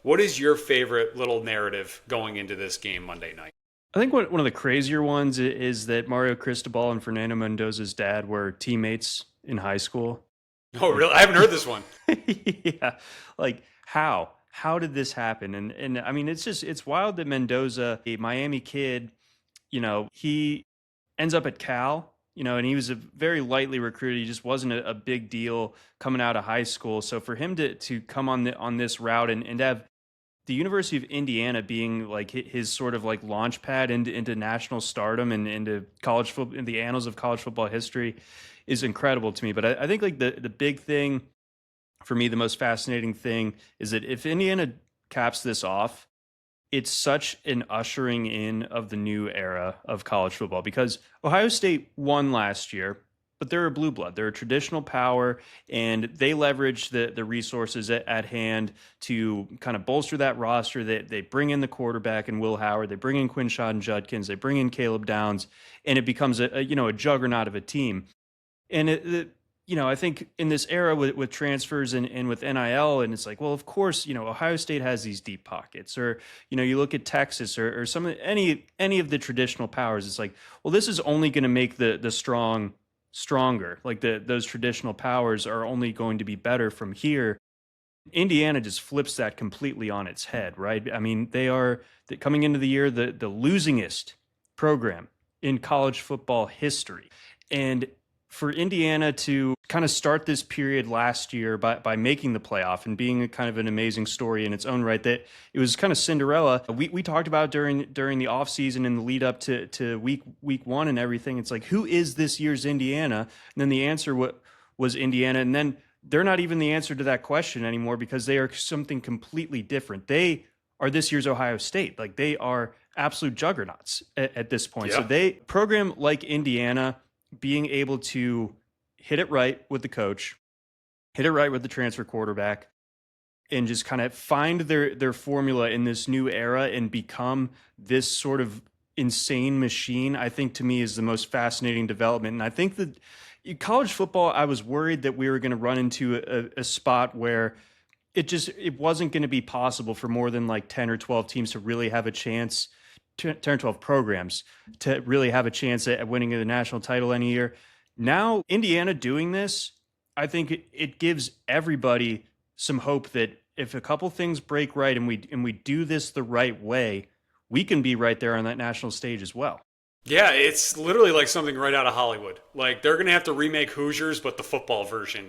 What is your favorite little narrative going into this game Monday night? I think one of the crazier ones is that Mario Cristobal and Fernando Mendoza's dad were teammates in high school. Oh, Like, really? I haven't heard this one. yeah, like how? How did this happen? And I mean, it's wild that Mendoza, a Miami kid, he ends up at Cal, and he was a very lightly recruited. He just wasn't a big deal coming out of high school. So for him to come on this route and have the University of Indiana being like his sort of like launch pad into national stardom and into college football in the annals of college football history is incredible to me. But I think like the big thing for me, the most fascinating thing is that if Indiana caps this off, it's such an ushering in of the new era of college football because Ohio State won last year, but they're a blue blood. They're a traditional power, and they leverage the resources at hand to kind of bolster that roster. They bring in the quarterback and Will Howard. They bring in Quinshon Judkins. They bring in Caleb Downs, and it becomes a juggernaut of a team. And I think in this era with transfers and with NIL, and it's like, well, of course, Ohio State has these deep pockets, or you look at Texas or some of any of the traditional powers. It's like, well, this is only going to make the strong stronger. Like those traditional powers are only going to be better from here. Indiana just flips that completely on its head, right? I mean, they are coming into the year the losingest program in college football history, and for Indiana to kind of start this period last year by making the playoff and being a kind of an amazing story in its own right, that it was kind of Cinderella. We talked about during the offseason and the lead up to week one and everything. It's like, who is this year's Indiana? And then the answer was Indiana. And then they're not even the answer to that question anymore because they are something completely different. They are this year's Ohio State. Like, they are absolute juggernauts at this point. So Yeah. they program like Indiana being able to hit it right with the coach, hit it right with the transfer quarterback, and just kind of find their formula in this new era and become this sort of insane machine, I think to me is the most fascinating development. And I think that college football, I was worried that we were going to run into a spot where it wasn't going to be possible for more than like 10 or 12 teams to really have a chance, 10 or 12 programs to really have a chance at winning the national title any year. Now, Indiana doing this, I think it gives everybody some hope that if a couple things break right and we do this the right way, we can be right there on that national stage as well. Yeah, it's literally like something right out of Hollywood. Like they're going to have to remake Hoosiers, but the football version